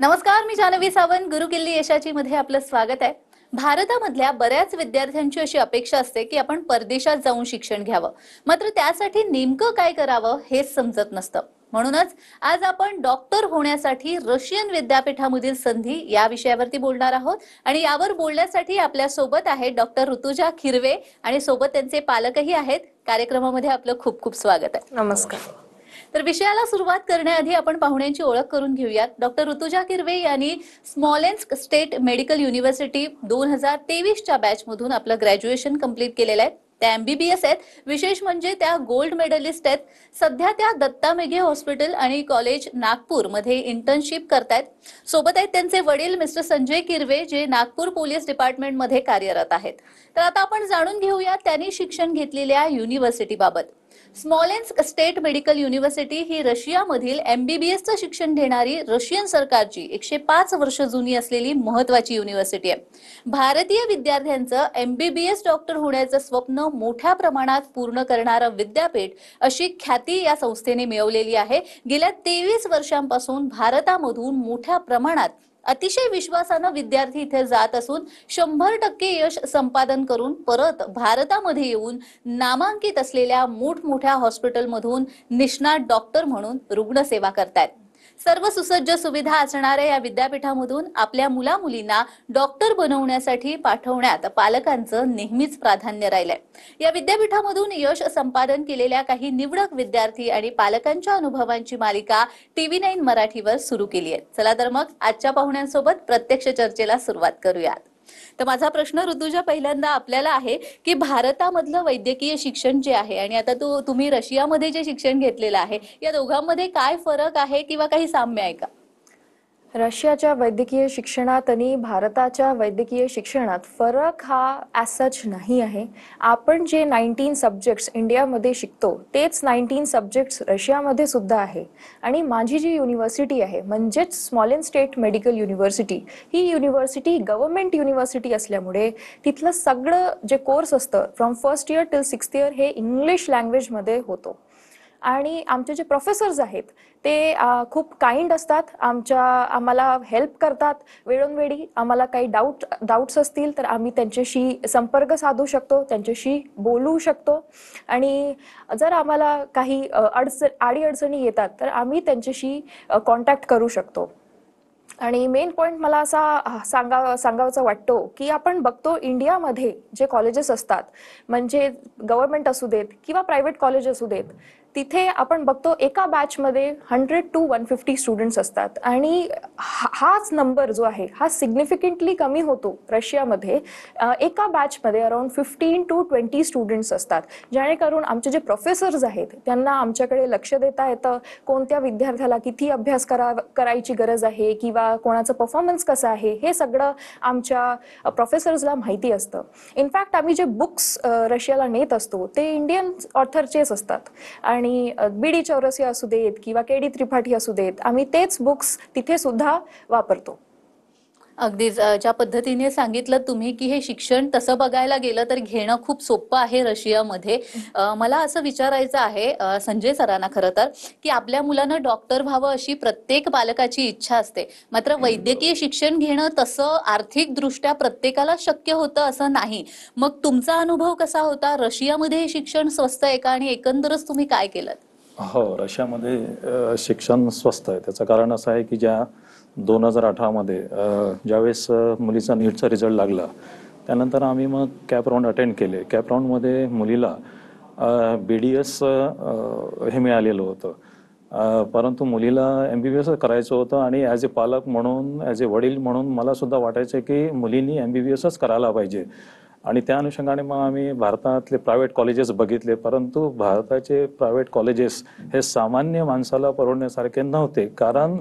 नमस्कार, मी जानवी सावंत. गुरुकिल्ली यशाची मध्ये आपलं स्वागत आहे. भारतामधल्या बऱ्याच विद्यार्थ्यांची अशी अपेक्षा असते की आपण परदेशात जाऊन शिक्षण घ्यावं, मात्र त्यासाठी नेमकं काय करावं हेच समजत नसतं. म्हणूनच आज आपण डॉक्टर होण्यासाठी रशियन विद्यापीठामधील संधी या विषयावरती बोलणार आहोत. आणि यावर बोलण्यासाठी आपल्या सोबत आहेत डॉक्टर ऋतुजा खिरवे आणि सोबत त्यांचे पालकही आहेत. कार्यक्रमामध्ये आपलं खूप खूप स्वागत आहे. नमस्कार. तर विषयाला सुरुवात करण्याआधी आपण पाहुण्यांची ओळख करून घेऊयात. डॉक्टर ऋतुजा किरवे यांनी स्मॉलेन्स्क स्टेट मेडिकल युनिव्हर्सिटी 2023च्या बॅच मधून आपलं ग्रॅज्युएशन कंप्लीट केलेलं आहे. त्या MBBS आहेत. विशेष म्हणजे त्या गोल्ड मेडलिस्ट आहेत. सध्या त्या दत्ता मेघे हॉस्पिटल आणि कॉलेज नागपूर मध्ये इंटर्नशिप करतायत. सोबत आहेत त्यांचे वडील मिस्टर संजय किरवे, जे नागपूर पोलीस डिपार्टमेंट मध्ये कार्यरत आहेत. तर आता आपण जाणून घेऊया त्यांनी शिक्षण घेतलेल्या युनिव्हर्सिटी बाबत. स्मॉलेन्स्क स्टेट मेडिकल युनिव्हर्सिटी ही रशियामधील MBBSचं शिक्षण घेणारी रशियन सरकारची 105 वर्ष जुनी असलेली महत्वाची युनिव्हर्सिटी आहे. भारतीय विद्यार्थ्यांचं MBBS डॉक्टर होण्याचं स्वप्न मोठ्या प्रमाणात पूर्ण करणारं विद्यापीठ अशी ख्याती या संस्थेने मिळवलेली आहे. गेल्या 23 वर्षांपासून भारतामधून मोठ्या प्रमाणात अतिशय विश्वासानं विद्यार्थी इथे जात असून 100% यश संपादन करून परत भारतामध्ये येऊन नामांकित असलेल्या मोठमोठ्या हॉस्पिटलमधून निष्णात डॉक्टर म्हणून रुग्णसेवा करतायत. सर्व सुसज्ज सुविधा असणाऱ्या या विद्यापीठामधून आपल्या मुला-मुलींना डॉक्टर बनवण्यासाठी पाठवण्यात पालकांचं नेहमीच प्राधान्य राहिलंय. या विद्यापीठामधून यश संपादन केलेल्या काही निवडक विद्यार्थी आणि पालकांच्या अनुभवांची मालिका TV9 मराठीवर सुरू केली आहे. चला तर मग आजच्या पाहुण्यांसोबत प्रत्यक्ष चर्चेला सुरुवात करूयात. तर माझा प्रश्न ऋतुजा पहिल्यांदा आपल्याला आहे की भारतामधलं वैद्यकीय शिक्षण जे आहे आणि आता तुम्ही रशियामध्ये जे शिक्षण घेतलेलं आहे, या दोघांमध्ये काय फरक आहे किंवा काही साम्य आहे का? रशियाच्या वैद्यकीय शिक्षणात आणि भारताच्या वैद्यकीय शिक्षणात फरक हा ॲज सच नाही आहे. आपण जे 19 सब्जेक्ट्स इंडियामध्ये शिकतो तेच 19 सब्जेक्ट्स रशियामध्ये सुद्धा आहे. आणि माझी जी युनिव्हर्सिटी आहे म्हणजेच स्मॉलेन्स्क स्टेट मेडिकल युनिव्हर्सिटी, ही युनिव्हर्सिटी गव्हर्नमेंट युनिव्हर्सिटी असल्यामुळे तिथलं सगळं जे कोर्स असतं from first year till 6th year हे इंग्लिश लँग्वेजमध्ये होतो. आणि आमचे जे प्रोफेसर्स आहेत ते खूप काइंड असतात. आम्हाला हेल्प करतात वेळोवेळी. आम्हाला काही डाऊट्स असतील तर आम्ही त्यांच्याशी संपर्क साधू शकतो, त्यांच्याशी बोलू शकतो. आणि जर आम्हाला काही अडीअडचणी येतात तर आम्ही त्यांच्याशी कॉन्टॅक्ट करू शकतो. आणि मेन पॉईंट मला असा सांगावाचा वाटतो की आपण बघतो इंडियामध्ये जे कॉलेजेस असतात, म्हणजे गव्हर्नमेंट असू देत किंवा प्रायव्हेट कॉलेज असू देत, तिथे आपण बघतो एका बॅचमध्ये 100 to 150 स्टुडंट्स असतात. आणि हाच नंबर जो आहे हा सिग्निफिकंटली कमी होतो रशियामध्ये. एका बॅचमध्ये अराउंड 15 to 20 स्टुडंट्स असतात, जेणेकरून आमचे जे प्रोफेसर्स आहेत त्यांना आमच्याकडे लक्ष देता येतं. कोणत्या विद्यार्थ्याला किती अभ्यास करायची गरज आहे किंवा कोणाचं परफॉर्मन्स कसं आहे हे सगळं आमच्या प्रोफेसर्सला माहिती असतं. इनफॅक्ट आम्ही जे बुक्स रशियाला नेत असतो ते इंडियन ऑथरचेच असतात. आणि BD चौरसिया असू देत किंवा KD त्रिपाठी असू देत, आम्ही तेच बुक्स तिथे सुद्धा वापरतो. अगदीच ज्या पद्धतीने सांगितलं तुम्ही की हे शिक्षण तसं बघायला गेलं तर घेणं खूप सोपं आहे रशियामध्ये. मला असं विचारायचं आहे संजय सरांना, खरं तर, की आपल्या मुलानं डॉक्टर व्हावं अशी प्रत्येक पालकाची इच्छा असते, मात्र वैद्यकीय शिक्षण घेणं तसं आर्थिकदृष्ट्या प्रत्येकाला शक्य होतं असं नाही. मग तुमचा अनुभव कसा होता? रशियामध्ये हे शिक्षण स्वस्त आहे का आणि एकंदरच तुम्ही काय केलं? हो, रशियामध्ये शिक्षण स्वस्त आहे. त्याचं कारण असं आहे की 2018मध्ये ज्यावेळेस मुलीचा नीटचा रिझल्ट लागला त्यानंतर आम्ही मग कॅप राऊंड अटेंड केले. कॅप राऊंडमध्ये मुलीला BDS हे मिळालेलं होतं, परंतु मुलीला MBBS करायचं होतं. आणि ॲज ए पालक म्हणून, ॲज ए वडील म्हणून मला सुद्धा वाटायचं की मुलींनी MBBSच करायला पाहिजे. आणि त्या अनुषंगाने मग आम्ही भारतातले प्रायव्हेट कॉलेजेस बघितले, परंतु भारताचे प्रायव्हेट कॉलेजेस हे सामान्य माणसाला परवडण्यासारखे नव्हते, कारण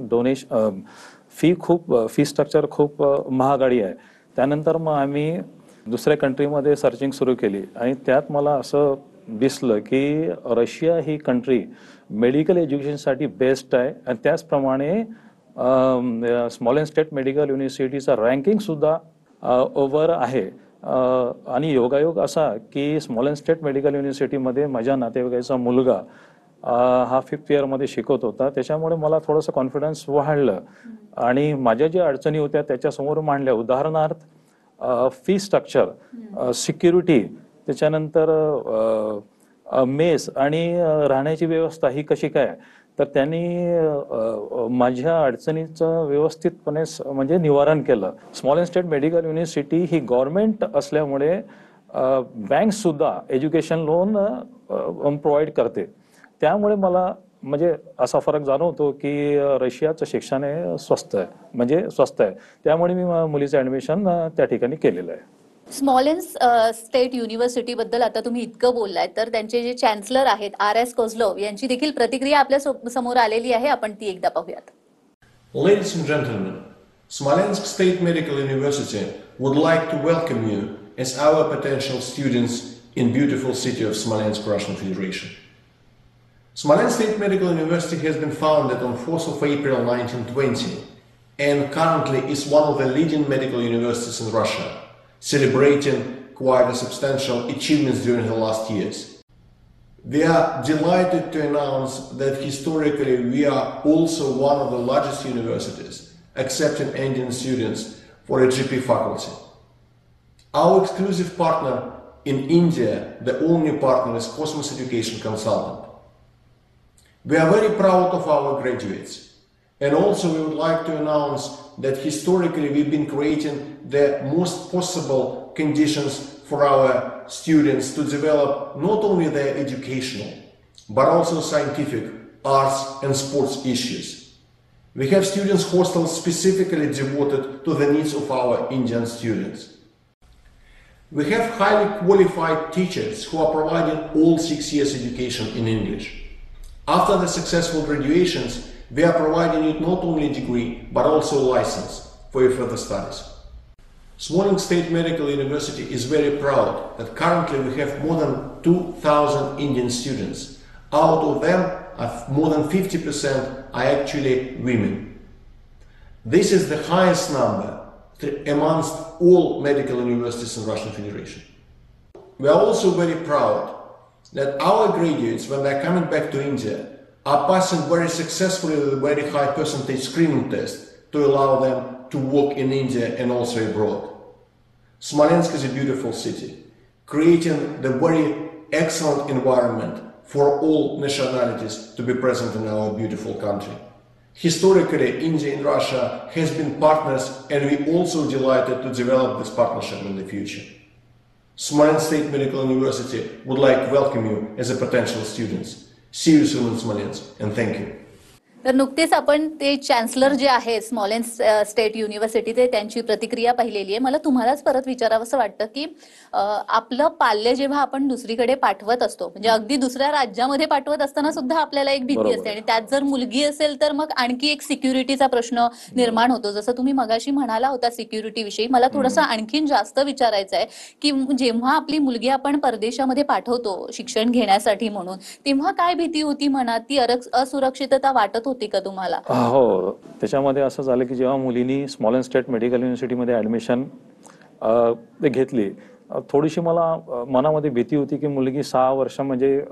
फी स्ट्रक्चर खूप महागडी आहे. त्यानंतर मग आम्ही दुसऱ्या कंट्रीमध्ये सर्चिंग सुरू केली आणि त्यात मला असं दिसलं की रशिया ही कंट्री मेडिकल एज्युकेशनसाठी बेस्ट आहे. आणि त्याचप्रमाणे स्मॉलेन्स्क स्टेट मेडिकल युनिव्हर्सिटीचा रँकिंगसुद्धा ओव्हर आहे. आणि योगायोग असा की स्मॉलेन्स्क स्टेट मेडिकल युनिव्हर्सिटीमध्ये माझ्या नातेवाईकाचा मुलगा हा 5th इयरमध्ये शिकवत होता. त्याच्यामुळे मला थोडंसं कॉन्फिडन्स वाढलं आणि माझ्या ज्या अडचणी होत्या त्याच्यासमोर मांडल्या. उदाहरणार्थ फी स्ट्रक्चर, सिक्युरिटी, त्याच्यानंतर मेस आणि राहण्याची व्यवस्था ही कशी काय, तर त्यांनी माझ्या अडचणीचं व्यवस्थितपणे म्हणजे निवारण केलं. Small and state medical university he government असल्यामुळे बँक सुद्धा एज्युकेशन लोन प्रोव्हाइड करते. त्यामुळे मला म्हणजे असा फरक जाणवतो की रशियाचं शिक्षण हे स्वस्त आहे, म्हणजे स्वस्त आहे. त्यामुळे मी मुलीचं ॲडमिशन त्या ठिकाणी केलेलं आहे. स्मॉलेन्स स्टेट युनिव्हर्सिटी बद्दल आता तुम्ही इतकं बोललाय, तर त्यांचे जे चॅन्सलर आहेत R.S. कोझलोव यांची देखील प्रतिक्रिया आपल्या समोर आलेली आहे. आपण ती एकदा पाहूयात. Ladies and gentlemen, Smolensk State Medical University would like to welcome you as our potential students in beautiful city of Smolensk, Russian Federation. Smolensk State Medical University has been founded on 4th of April 1920 and currently is one of the leading medical universities in Russia, celebrating quite a substantial achievements during the last years. We are delighted to announce that historically we are also one of the largest universities accepting Indian students for a GP faculty. Our exclusive partner in India, the only partner, is Cosmos Education Consultant. We are very proud of our graduates, and also we would like to announce that historically we've been creating the most possible conditions for our students to develop not only their educational but also scientific, arts and sports issues. We have students hostels specifically devoted to the needs of our Indian students. We have highly qualified teachers who are providing all 6 years education in English. After the successful graduations, we are providing you not only a degree but also a license for your further studies. Smolensk State Medical University is very proud that currently we have more than 2,000 Indian students. Out of them, more than 50% are actually women. This is the highest number amongst all medical universities in Russian Federation. We are also very proud that our graduates, when they are coming back to India, are passing very successfully with a very high percentage screening test to allow them to work in India and also abroad. Smolensk is a beautiful city, creating the very excellent environment for all nationalities to be present in our beautiful country. Historically, India and Russia has been partners, and we also delighted to develop this partnership in the future. Smolensk State Medical University would like to welcome you as a potential students. See you soon in Smolensk, and thank you. तर नुकतेच आपण ते chancellor जे आहे स्मॉलेन्स state युनिव्हर्सिटीचे त्यांची प्रतिक्रिया पाहिलेली आहे. मला तुम्हालाच परत विचारावंसं वाटतं की आपलं पाल्य जेव्हा आपण दुसरीकडे पाठवत असतो, म्हणजे अगदी दुसऱ्या राज्यामध्ये पाठवत असताना सुद्धा आपल्याला एक भीती असते, आणि त्यात जर मुलगी असेल तर मग आणखी एक सिक्युरिटीचा प्रश्न निर्माण होतो. जसं तुम्ही मगाशी म्हणाला होता सिक्युरिटी विषयी, मला थोडंसं आणखीन जास्त विचारायचं आहे की जेव्हा आपली मुलगी आपण परदेशामध्ये पाठवतो शिक्षण घेण्यासाठी म्हणून, तेव्हा काय भीती होती मनात? ती असुरक्षितता वाटत होती का तुम्हाला? हो, त्याच्यामध्ये असं झालं की जेव्हा मुलींनी स्मॉलेन्स्क स्टेट मेडिकल युनिव्हर्सिटीमध्ये ॲडमिशन घेतली, थोडीशी मला मनामध्ये भीती होती की मुलगी 6 वर्ष म्हणजे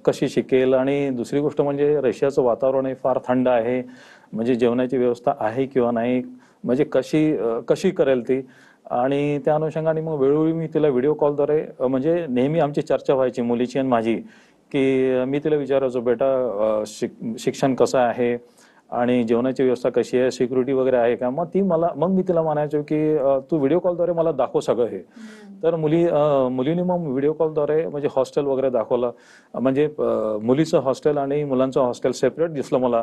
कशी शिकेल, आणि दुसरी गोष्ट म्हणजे रशियाचं वातावरण हे फार थंड आहे, म्हणजे जेवणाची व्यवस्था आहे किंवा नाही, म्हणजे कशी करेल ती. आणि त्या अनुषंगाने मग वेळोवेळी मी तिला व्हिडिओ कॉलद्वारे म्हणजे नेहमी आमची चर्चा व्हायची मुलीची आणि माझी, की मी तिला विचारायचो, बेटा शिक्षण कसं आहे आणि जेवणाची व्यवस्था कशी आहे, सिक्युरिटी वगैरे आहे का. मग मी तिला म्हणायचो की तू व्हिडिओ कॉलद्वारे मला दाखव सगळं हे. तर मुलींनी मग व्हिडिओ कॉलद्वारे म्हणजे हॉस्टेल वगैरे दाखवलं, म्हणजे मुलीचं हॉस्टेल आणि मुलांचं हॉस्टेल सेपरेट दिसलं मला,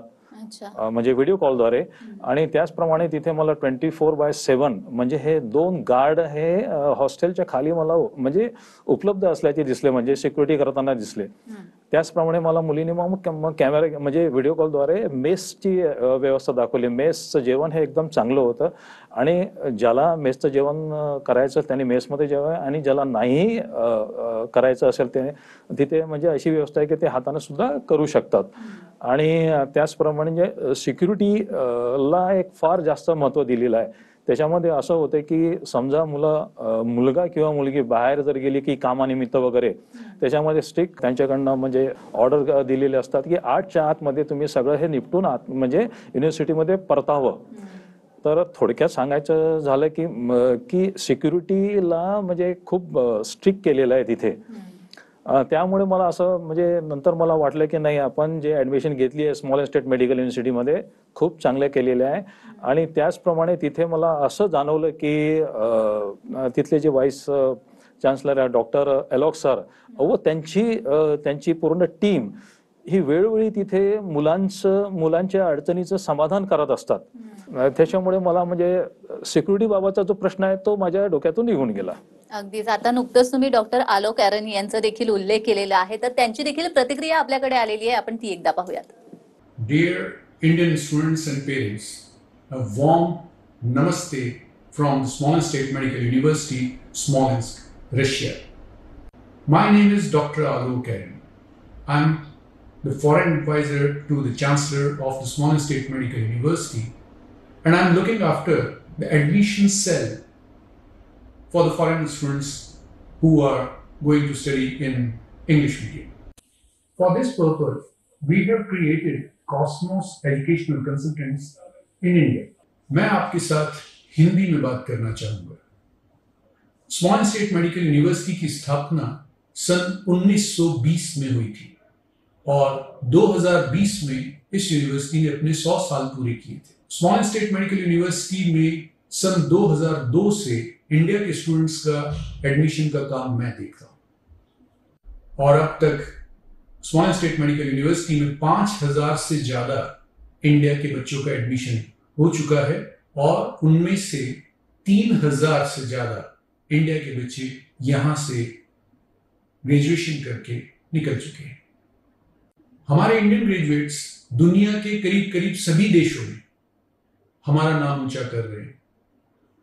म्हणजे व्हिडिओ कॉलद्वारे. आणि त्याचप्रमाणे तिथे मला 24/7 म्हणजे हे 2 गार्ड हे हॉस्टेलच्या खाली मला म्हणजे उपलब्ध असल्याचे दिसले, म्हणजे सिक्युरिटी करताना दिसले. त्याचप्रमाणे मला मुलीने मग कॅमेरा म्हणजे व्हिडिओ कॉलद्वारे मेसची व्यवस्था दाखवली. मेसचं जेवण हे एकदम चांगलं होतं, आणि ज्याला मेसचं जेवण करायचं त्याने मेसमध्ये जेवावं, आणि ज्याला नाही करायचं असेल ते तिथे म्हणजे अशी व्यवस्था आहे की ते हाताने सुद्धा करू शकतात. आणि त्याचप्रमाणे सिक्युरिटीला एक फार जास्त महत्त्व दिलेलं आहे. त्याच्यामध्ये असं होतं की समजा मुलगा किंवा मुलगी बाहेर जर गेली की कामानिमित्त वगैरे, त्याच्यामध्ये स्ट्रिक्ट त्यांच्याकडनं म्हणजे ऑर्डर दिलेले असतात की 8च्या आतमध्ये तुम्ही सगळं हे निपटून म्हणजे युनिव्हर्सिटीमध्ये परतावं. तर थोडक्यात सांगायचं झालं की सिक्युरिटीला म्हणजे खूप स्ट्रिक्ट केलेलं आहे तिथे. त्यामुळे मला असं म्हणजे नंतर मला वाटलं की नाही, आपण जे ऍडमिशन घेतली आहे स्मॉल स्टेट मेडिकल युनिव्हर्सिटीमध्ये खूप चांगले केलेले आहे. आणि त्याचप्रमाणे तिथे मला असं जाणवलं की तिथले जे व्हाईस चान्सलर आहे डॉक्टर एलॉक सर व त्यांची पूर्ण टीम ही वेळोवेळी तिथे मुलांच्या अडचणीचं समाधान करत असतात. त्याच्यामुळे मला म्हणजे सिक्युरिटी बाबतचा जो प्रश्न आहे तो माझ्या डोक्यातून निघून गेला. अगदीच. आता नुकतंच तुम्ही डॉक्टर आलोक एरन यांचा देखील उल्लेख केलेला आहे, तर त्यांची देखील प्रतिक्रिया आपल्याकडे आलेली आहे, आपण ती एकदा पाहूयात. Dear Indian students and parents, a warm namaste from the Smolensk State Medical University, Smolensk, Russia. My name is Dr. Alok Eran. I'm the foreign advisor to the Chancellor of the Smolensk State Medical University, and I'm looking after the admission cell for the foreign students who are going to study in English medium. For this purpose, we have created Cosmos Educational Consultants in India. मैं आपके साथ हिंदी में बात करना चाहूंगा. स्मॉलेंस्क state medical university की स्थापना सन 1920 में हुई थी और 2020 में इस यूनिवर्सिटी ने अपने 100 साल पूरे किए थे. स्मॉलेंस्क स्टेट मेडिकल यूनिवर्सिटी में सन 2002 से इंडिया के स्टूडेंट्स का एडमिशन का काम मैं देख रहा हूं और अब तक स्मॉलेंस्क स्टेट मेडिकल यूनिवर्सिटी में 5000 से ज्यादा इंडिया के बच्चों का एडमिशन हो चुका है और उनमें से 3000 से ज्यादा इंडिया के बच्चे यहां से ग्रेजुएशन करके निकल चुके हैं. हमारे इंडियन ग्रेजुएट्स दुनिया के करीब करीब सभी देशों में हमारा नाम ऊंचा कर रहे हैं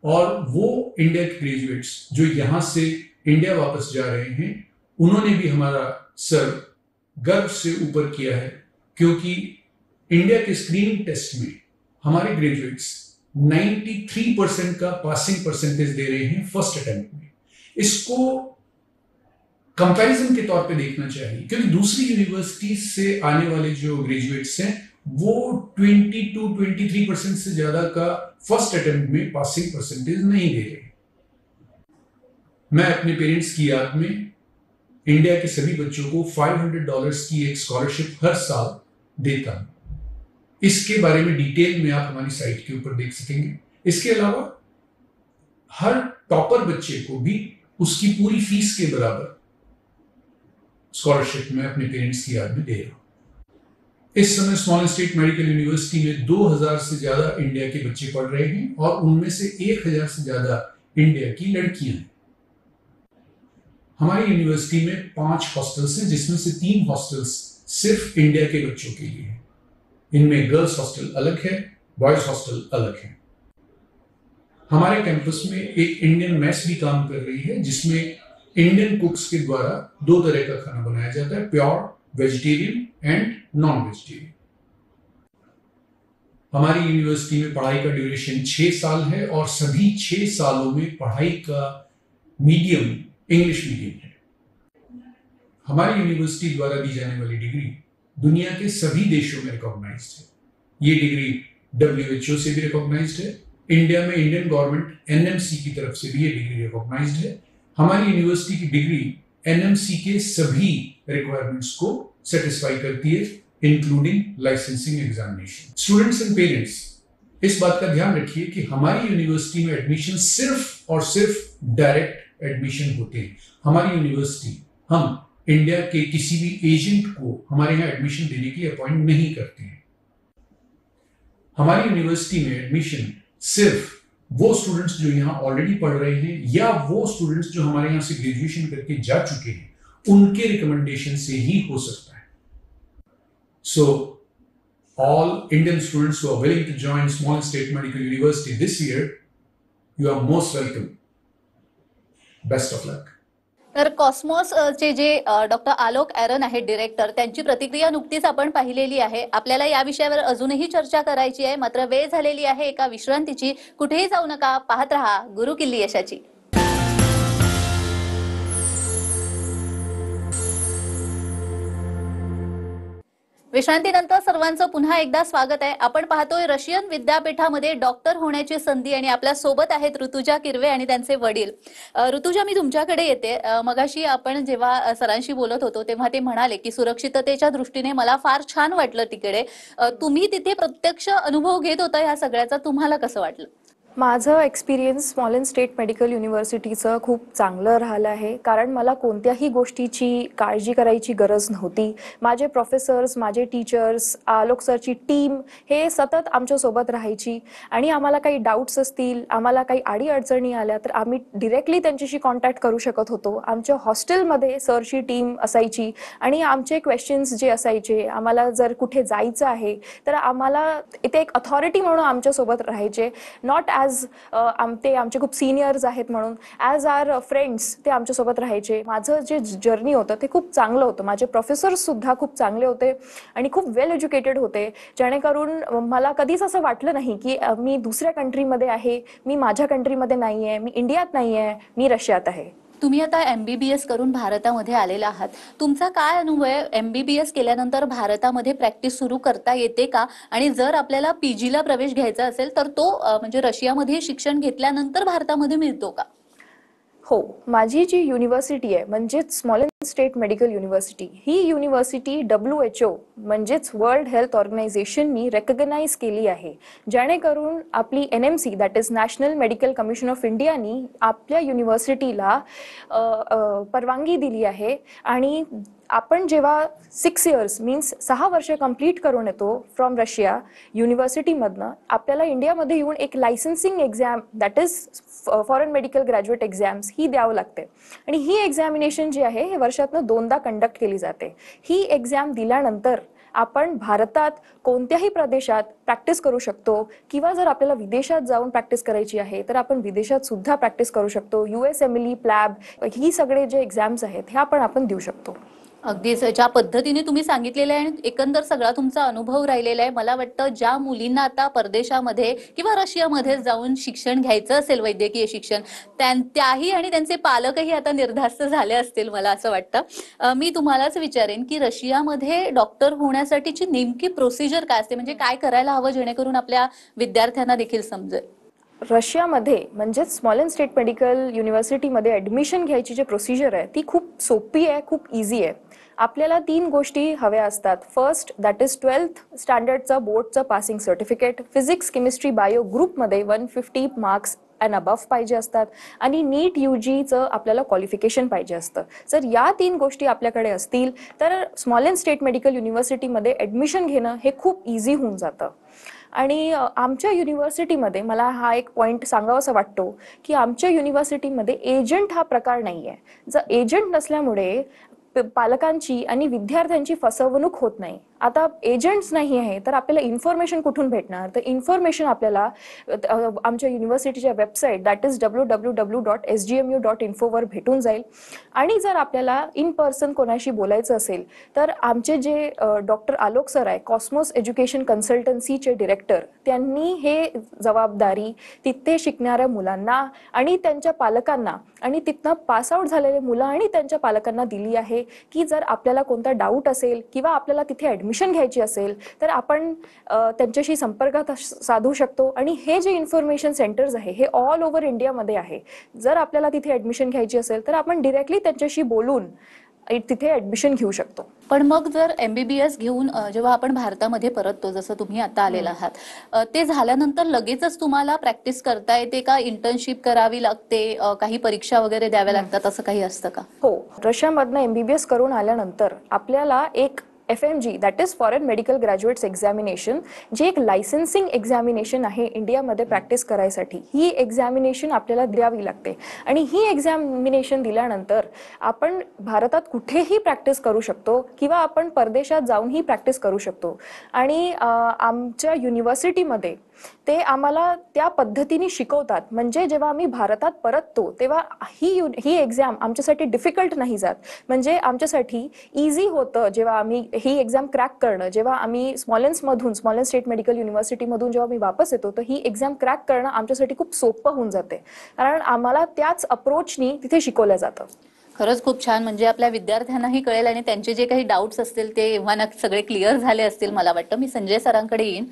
और वो इंडिया के ग्रेजुएट्स जो यहां से इंडिया वापस जा रहे हैं उन्होंने भी हमारा सर गर्व से ऊपर किया है, क्योंकि इंडिया के स्क्रीनिंग टेस्ट में हमारे ग्रेजुएट्स 93% का पासिंग परसेंटेज दे रहे हैं फर्स्ट अटेम्प्ट में. इसको कंपैरिजन के तौर पे देखना चाहिए, क्योंकि दूसरी यूनिवर्सिटी से आने वाले जो ग्रेजुएट्स हैं वो 22-23% से ज्यादा का फर्स्ट अटेम्प्ट में पासिंग परसेंटेज नहीं दे रहे. मैं अपने पेरेंट्स की याद में इंडिया के सभी बच्चों को $500 की एक स्कॉलरशिप हर साल देता हूं. इसके बारे में डिटेल में आप हमारी साइट के ऊपर देख सकेंगे. इसके अलावा हर टॉपर बच्चे को भी उसकी पूरी फीस के बराबर स्कॉलरशिप मैं अपने पेरेंट्स की याद में दे रहा हूं. इस समय स्मॉलेंस्क स्टेट मेडिकल यूनिवर्सिटी में 2000 से ज्यादा इंडिया के बच्चे पढ़ रहे हैं और उनमें से 1000 से ज्यादा इंडिया की लड़कियां हैं. हमारी यूनिवर्सिटी में 5 हॉस्टल्स हैं, जिसमें से 3 हॉस्टल्स सिर्फ इंडिया के बच्चों के लिए हैं. इनमें गर्ल्स हॉस्टल अलग है, बॉयज हॉस्टल अलग है. हमारे कैंपस में एक इंडियन मेस भी काम कर रही है, जिसमें इंडियन कुक्स के द्वारा 2 तरह का खाना बनाया जाता है, pure vegetarian end non vegetarian. हमारी यूनिवर्सिटी में पढ़ाई का ड्यूरेशन 6 साल है और सभी 6 सालों में पढ़ाई का मीडियम इंग्लिश मीडियम है. हमारी यूनिवर्सिटी द्वारा दी जाने वाली डिग्री दुनिया के सभी देशों में रिकॉग्नाइज्ड है. ये डिग्री WHO से भी रिकॉग्नाइज्ड है. इंडिया में इंडियन गवर्नमेंट NMC की तरफ से भी ये डिग्री रिकॉग्नाइज्ड है. हमारी यूनिवर्सिटी की डिग्री NMC के सभी रिक्वायरमेंट्स को सेटिस्फाई करती है, including licensing examination. Students and parents, इस बात का ध्यान रखिए कि हमारी यूनिवर्सिटी में एडमिशन सिर्फ और सिर्फ डायरेक्ट एडमिशन होते हैं. हमारी यूनिवर्सिटी हम इंडिया के किसी भी एजेंट को हमारे यहाँ एडमिशन देने की अपॉइंट नहीं करते हैं. हमारी यूनिवर्सिटी में एडमिशन सिर्फ वो स्टूडेंट्स जो यहाँ ऑलरेडी पढ़ रहे हैं या वो स्टूडेंट्स जो हमारे यहाँ से ग्रेजुएशन करके जा चुके हैं उनके रिकमेंडेशन से ही हो सकता है. So all Indian students who are willing to join Smolensk State Medical University this year, you are most welcome. Best of luck. तर कॉस्मॉस चे जे डॉक्टर आलोक ॲरन आहेत डिरेक्टर, त्यांची प्रतिक्रिया नुकतीच आपण पाहिलेली आहे. आपल्याला या विषयावर अजूनही चर्चा करायची आहे, मात्र वेळ झालेली आहे एका विश्रांतीची. कुठेही जाऊ नका, पाहत रहा गुरु किल्ली यशाची. विश्रांतीनंतर सर्वांचं पुन्हा एकदा स्वागत आहे. आपण पाहतोय रशियन विद्यापीठामध्ये डॉक्टर होण्याची संधी आणि आपल्या सोबत आहेत ऋतुजा किरवे आणि त्यांचे वडील. ऋतुजा, मी तुमच्याकडे येते. मगाशी आपण जेव्हा सरांशी बोलत होतो तेव्हा ते म्हणाले की सुरक्षिततेच्या दृष्टीने मला फार छान वाटलं तिकडे. तुम्ही तिथे प्रत्यक्ष अनुभव घेत होता या सगळ्याचा, तुम्हाला कसं वाटलं? माझं एक्सपिरियन्स स्मॉलेंस स्टेट मेडिकल युनिव्हर्सिटीचं खूप चांगलं राहिलं आहे, कारण मला कोणत्याही गोष्टीची काळजी करायची गरज नव्हती. माझे प्रोफेसर्स, माझे टीचर्स, आलोक सरची टीम हे सतत आमच्यासोबत राहायची आणि आम्हाला काही डाऊट्स असतील, आम्हाला काही अडीअडचणी आल्या तर आम्ही डिरेक्टली त्यांच्याशी कॉन्टॅक्ट करू शकत होतो. आमच्या हॉस्टेलमध्ये सरची टीम असायची आणि आमचे क्वेश्चन्स जे असायचे, आम्हाला जर कुठे जायचं आहे तर आम्हाला इथे एक अथॉरिटी म्हणून आमच्यासोबत राहायचे. नॉट ते आमचे खूप सिनियर्स आहेत म्हणून, ॲज आर फ्रेंड्स ते आमच्यासोबत राहायचे. माझं जे जर्नी होतं ते खूप चांगलं होतं. माझे प्रोफेसर्ससुद्धा खूप चांगले होते आणि खूप वेल एज्युकेटेड होते, जेणेकरून मला कधीच असं वाटलं नाही की मी दुसऱ्या कंट्रीमध्ये आहे, मी माझ्या कंट्रीमध्ये नाही आहे, मी इंडियात नाही आहे, मी रशियात आहे. तुम्ही आता MBBS करून भारतामध्ये आलेला आहात. तुमचा काय अनुभव आहे? MBBS केल्यानंतर भारतामध्ये प्रॅक्टिस सुरू करता येते का? आणि जर आपल्याला PG ला प्रवेश घ्यायचा असेल तर तो म्हणजे रशियामध्ये शिक्षण घेतल्यानंतर भारतामध्ये मिळतो का? हो, माझी जी युनिव्हर्सिटी आहे म्हणजेच स्मॉलेंस स्टेट मेडिकल युनिव्हर्सिटी, ही युनिव्हर्सिटी WHO म्हणजेच वर्ल्ड हेल्थ ऑर्गनायझेशननी रेकग्नाइज केली आहे, जेणेकरून आपली NMC that is national medical commission of इंडियानी आपल्या युनिव्हर्सिटीला परवानगी दिली आहे. आणि आपण जेव्हा 6 इयर्स मीन्स 6 वर्ष कंप्लीट करून येतो फ्रॉम रशिया युनिव्हर्सिटीमधनं, आपल्याला इंडियामध्ये येऊन एक licensing exam that is foreign medical graduate exams ही द्यावं लागते. आणि ही एक्झामिनेशन जी आहे हे वर्षातनं 2दा कंडक्ट केली जाते. ही एक्झाम दिल्यानंतर आपण भारतात कोणत्याही प्रदेशात प्रॅक्टिस करू शकतो, किंवा जर आपल्याला विदेशात जाऊन प्रॅक्टिस करायची आहे तर आपण विदेशात सुद्धा प्रॅक्टिस करू शकतो. USMLE, प्लॅब ही सगळे जे एक्झाम्स आहेत हे आपण देऊ शकतो. अगदीच ज्या पद्धतीने तुम्ही सांगितलेलं आहे आणि एकंदर सगळा तुमचा अनुभव राहिलेला आहे, मला वाटतं ज्या मुलींना आता परदेशामध्ये किंवा रशियामध्ये जाऊन शिक्षण घ्यायचं असेल, वैद्यकीय शिक्षण, त्याही आणि त्यांचे पालकही आता निर्धास्त झाले असतील मला असं वाटतं. मी तुम्हालाच विचारेन की रशियामध्ये डॉक्टर होण्यासाठीची नेमकी प्रोसिजर काय असते, म्हणजे काय करायला हवं जेणेकरून आपल्या विद्यार्थ्यांना देखील समजेल? रशियामध्ये म्हणजेच स्मॉलेंस स्टेट मेडिकल युनिव्हर्सिटीमध्ये ॲडमिशन घ्यायची जी प्रोसिजर आहे ती खूप सोपी आहे, खूप इझी आहे. आपल्याला 3 गोष्टी हव्या असतात. फर्स्ट दॅट इज 12th स्टँडर्डचा बोर्डचं passing certificate, physics, chemistry, bio ग्रुपमध्ये 150 मार्क्स अँड अबव्ह पाहिजे असतात, आणि नीट UGचं आपल्याला क्वालिफिकेशन पाहिजे असतं. जर या 3 गोष्टी आपल्याकडे असतील तर स्मॉलेंस स्टेट मेडिकल युनिव्हर्सिटीमध्ये ॲडमिशन घेणं हे खूप इझी होऊन जातं. आणि आमच्या युनिव्हर्सिटीमध्ये मला हा एक पॉईंट सांगावासा वाटतो की आमच्या युनिव्हर्सिटीमध्ये एजंट हा प्रकार नाही आहे. जर एजंट नसल्यामुळे पालकांची आणि विद्यार्थ्यांची फसवणूक होत नाही. आता एजंट्स नाही आहे तर आपल्याला इन्फॉर्मेशन कुठून भेटणार? तर इन्फॉर्मेशन आपल्याला आमच्या युनिव्हर्सिटीच्या वेबसाईट दॅट इज www.sgmu.info वर भेटून जाईल. आणि जर आपल्याला इन पर्सन कोणाशी बोलायचं असेल तर आमचे जे डॉक्टर आलोक सर आहे, कॉस्मॉस एज्युकेशन कन्सल्टन्सीचे डिरेक्टर, त्यांनी हे जबाबदारी तिथे शिकणाऱ्या मुलांना आणि त्यांच्या पालकांना आणि तिथनं पासआउट झालेले मुलं आणि त्यांच्या पालकांना दिली आहे की जर आपल्याला कोणता डाऊट असेल किंवा आपल्याला तिथे ॲडमिशन घ्यायची असेल तर आपण त्यांच्याशी संपर्कात साधू शकतो. आणि हे जे इन्फॉर्मेशन सेंटर्स आहे हे ऑल ओव्हर इंडियामध्ये आहे. जर आपल्याला तिथे ॲडमिशन घ्यायची असेल तर आपण डिरेक्टली त्यांच्याशी बोलून तिथे ॲडमिशन घेऊ शकतो. पण मग जर MBBS घेऊन जेव्हा आपण भारतामध्ये परततो, जसं तुम्ही आता आलेला आहात, ते झाल्यानंतर लगेचच तुम्हाला प्रॅक्टिस करता येते का? इंटर्नशिप करावी लागते, काही परीक्षा वगैरे द्याव्या लागतात, असं काही असतं का? हो, रशियामधनं MBBS करून आल्यानंतर आपल्याला एक FMG that is foreign medical graduates examination, जी एक लायसन्सिंग एक्झामिनेशन आहे इंडियामध्ये प्रॅक्टिस करायसाठी, ही एक्झामिनेशन आपल्याला द्यावी लागते. आणि ही एक्झामिनेशन दिल्यानंतर आपण भारतात कुठेही प्रॅक्टिस करू शकतो किंवा आपण परदेशात जाऊनही प्रॅक्टिस करू शकतो. आणि आमच्या युनिव्हर्सिटीमध्ये ते आम्हाला त्या पद्धतीने शिकवतात. म्हणजे जेव्हा आम्ही भारतात परततो तेव्हा ही एक्झाम आमच्यासाठी डिफिकल्ट नाही जात. म्हणजे आमच्यासाठी इझी होतं जेव्हा आम्ही ही एक्झाम क्रॅक करणं. जेव्हा आम्ही स्मॉलेन्स स्टेट मेडिकल युनिव्हर्सिटीमधून जेव्हा मी वापस येतो तर ही एक्झाम क्रॅक करणं आमच्यासाठी खूप सोपं होऊन जाते, कारण आम्हाला त्याच अप्रोचनी तिथे शिकवलं जातं. खरंच खूप छान. म्हणजे आपल्या विद्यार्थ्यांनाही कळेल आणि त्यांचे जे काही डाऊट्स असतील ते एव्हा सगळे क्लिअर झाले असतील मला वाटतं. मी संजय सरांकडे येईन.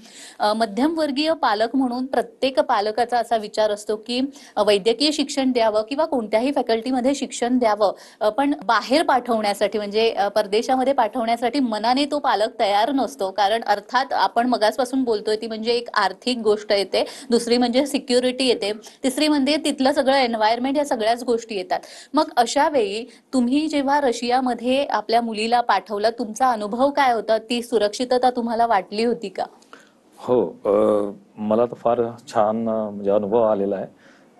मध्यमवर्गीय पालक म्हणून प्रत्येक पालकाचा असा विचार असतो की वैद्यकीय शिक्षण द्यावं किंवा कोणत्याही फॅकल्टीमध्ये शिक्षण द्यावं, पण बाहेर पाठवण्यासाठी म्हणजे परदेशामध्ये पाठवण्यासाठी मनाने तो पालक तयार नसतो. कारण अर्थात आपण मगासपासून बोलतोय ती म्हणजे एक आर्थिक गोष्ट येते, दुसरी म्हणजे सिक्युरिटी येते, तिसरी म्हणजे तिथलं सगळं एन्व्हायरमेंट, या सगळ्याच गोष्टी येतात. मग अशा वेळी तुम्ही जेव्हा रशियामध्ये आपल्या मुलीला पाठवलं, तुमचा अनुभव काय होता? ती सुरक्षितता तुम्हाला वाटली होती का? हो, मला तर फार छान म्हणजे अनुभव आलेला आहे.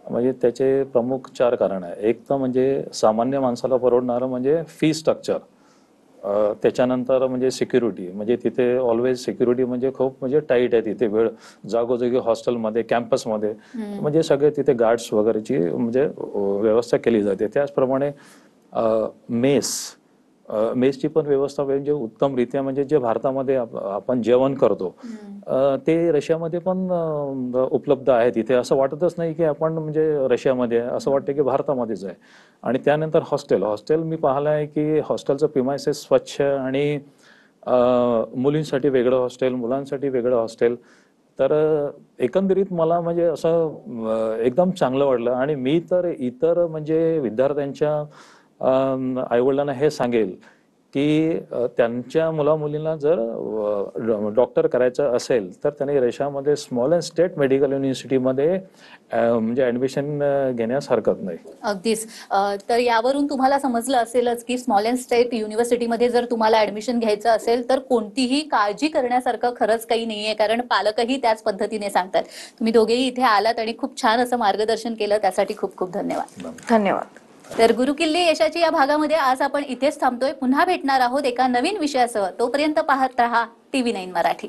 म्हणजे त्याचे प्रमुख 4 कारण आहे. एक तर म्हणजे सामान्य माणसाला परवडणारं म्हणजे फी स्ट्रक्चर, त्याच्यानंतर म्हणजे सिक्युरिटी, म्हणजे तिथे ऑलवेज सिक्युरिटी म्हणजे खूप म्हणजे टाईट आहे तिथे. वेळ जागोजागी हॉस्टेलमध्ये, कॅम्पसमध्ये म्हणजे सगळे तिथे गार्ड्स वगैरेची म्हणजे व्यवस्था केली जाते. त्याचप्रमाणे मेसची पण व्यवस्था म्हणजे उत्तमरित्या, म्हणजे जे भारतामध्ये आपण जेवण करतो ते रशियामध्ये पण उपलब्ध आहे. तिथे असं वाटतच नाही की आपण म्हणजे रशियामध्ये आहे, असं वाटतं की भारतामध्येच आहे. आणि त्यानंतर हॉस्टेल मी पाहिलं आहे की हॉस्टेलचं प्रिमायसेस स्वच्छ आणि मुलींसाठी वेगळं हॉस्टेल, मुलांसाठी वेगळं हॉस्टेल. तर एकंदरीत मला म्हणजे असं एकदम चांगलं वाटलं. आणि मी तर इतर म्हणजे विद्यार्थ्यांच्या आईवडिलांना हे सांगेल की त्यांच्या मुलींना जर डॉक्टर करायचं असेल तर त्यांनी रशियामध्ये स्मॉलेन्स्क स्टेट मेडिकल युनिव्हर्सिटीमध्ये म्हणजे ऍडमिशन घेण्यास हरकत नाही. अगदीच. तर यावरून तुम्हाला समजलं असेलच की स्मॉलेन्स्क स्टेट युनिव्हर्सिटीमध्ये जर तुम्हाला ऍडमिशन घ्यायचं असेल तर कोणतीही काळजी करण्यासारखं खरंच काही नाहीये, कारण पालकही त्याच पद्धतीने सांगतात. तुम्ही दोघेही इथे आलात आणि खूप छान असं मार्गदर्शन केलं, त्यासाठी खूप खूप धन्यवाद. धन्यवाद. तर गुरुकिल्ली यशाची या भागामध्ये आज आपण इथेच थांबतोय. पुन्हा भेटणार आहोत एका नवीन विषयासह. तोपर्यंत पाहत रहा TV9 मराठी.